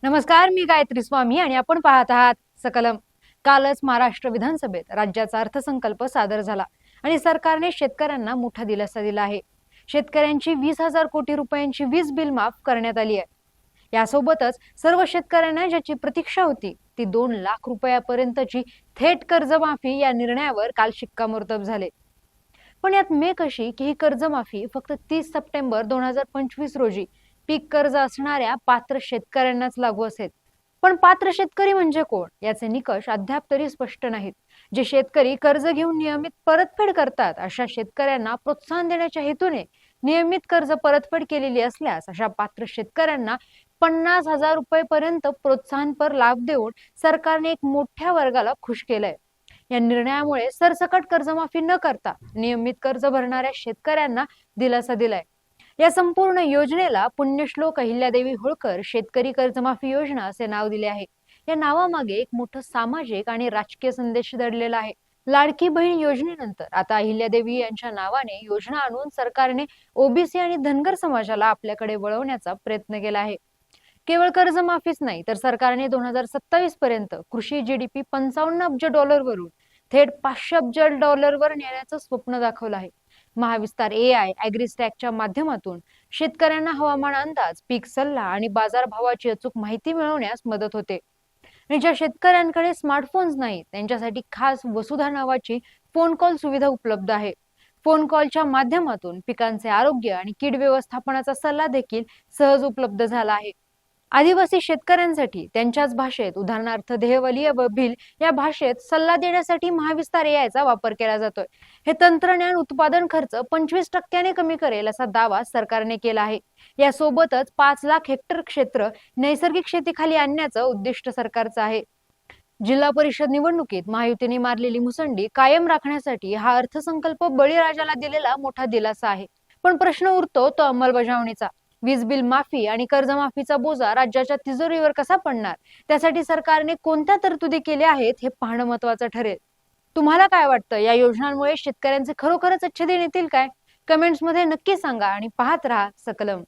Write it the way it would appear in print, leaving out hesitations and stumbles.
नमस्कार, मी गायत्री स्वामी आणि आपण पाहत आहात सकलम. कालच महाराष्ट्र विधानसभेत राज्याचा अर्थसंकल्प सादर झाला आणि सरकारने शेतकऱ्यांना मोठा दिलासा दिला आहे. शेतकऱ्यांची 20,000 कोटी रुपयांची वीज बिल माफ करण्यात आली आहे. यासोबतच सर्व शेतकऱ्यांना ज्याची प्रतीक्षा होती ती 2 लाख रुपयापर्यंतची थेट कर्जमाफी या निर्णयावर काल शिक्कामोर्तब झाले. पण यात मेक अशी की ही कर्जमाफी फक्त 30 सप्टेंबर 2025 रोजी पीक कर्ज असणाऱ्या पात्र शेतकऱ्यांनाच लागू असेल. पण पात्र शेतकरी म्हणजे कोण याचे निकष अद्याप तरी स्पष्ट नाहीत. जे शेतकरी कर्ज घेऊन नियमित परतफेड करतात अशा शेतकऱ्यांना प्रोत्साहन देण्याच्या हेतूने नियमित कर्ज परतफेड केलेली असल्यास अशा पात्र शेतकऱ्यांना 50,000 रुपये प्रोत्साहनपर लाभ देऊन सरकारने एक मोठ्या वर्गाला खुश केलंय. या निर्णयामुळे सरसकट कर्जमाफी न करता नियमित कर्ज भरणाऱ्या शेतकऱ्यांना दिलासा दिलाय. या संपूर्ण योजनेला पुण्यश्लोक अहिल्यादेवी होळकर शेतकरी कर्जमाफी योजना असे नाव दिले आहे. या नावामागे एक मोठं सामाजिक आणि राजकीय संदेश दडलेला आहे. लाडकी बहीण योजनेनंतर आता अहिल्यादेवी यांच्या नावाने योजना आणून सरकारने ओबीसी आणि धनगर समाजाला आपल्याकडे वळवण्याचा प्रयत्न केला आहे. केवळ कर्जमाफीच नाही तर सरकारने 2027 पर्यंत कृषी जीडीपी 55 अब्ज डॉलरवरून थेट 500 अब्ज डॉलरवर नेण्याचं स्वप्न दाखवलं आहे. महाविस्तार एआय ॲग्रीस्टॅकच्या माध्यमातून शेतकऱ्यांना हवामान अंदाज, पीक सल्ला आणि बाजारभावाची अचूक माहिती मिळवण्यास मदत होते. आणि ज्या शेतकऱ्यांकडे स्मार्टफोन्स नाहीत त्यांच्यासाठी खास वसुधा नावाची फोन कॉल सुविधा उपलब्ध आहे. फोन कॉलच्या माध्यमातून पिकांचे आरोग्य आणि कीड व्यवस्थापनाचा सल्ला देखील सहज उपलब्ध झाला आहे. आदिवासी शेतकऱ्यांसाठी त्यांच्याच भाषेत उदाहरणार्थ देहवलीय व भिल या भाषेत सल्ला देण्यासाठी महाविस्तार एआयचा वापर केला जातोय. हे तंत्रज्ञान उत्पादन खर्च 25% कमी करेल असा दावा सरकारने केला आहे. यासोबतच 5 लाख हेक्टर क्षेत्र नैसर्गिक शेतीखाली आणण्याचं उद्दिष्ट सरकारचं आहे. जिल्हा परिषद निवडणुकीत महायुतीने मारलेली मुसंडी कायम राखण्यासाठी हा अर्थसंकल्प बळीराजाला दिलेला मोठा दिलासा आहे. पण प्रश्न उरतो तो अंमलबजावणीचा. वीज बिल माफी आणि कर्जमाफीचा बोजा राज्याच्या तिजोरीवर कसा पडणार, त्यासाठी सरकारने कोणत्या तरतुदी केल्या आहेत हे पाहणं महत्वाचं ठरेल. तुम्हाला काय वाटतं, या योजनांमुळे शेतकऱ्यांचे खरोखरच अच्छे दिन येतील काय? कमेंट्स मध्ये नक्की सांगा आणि पाहत राहा सकलम.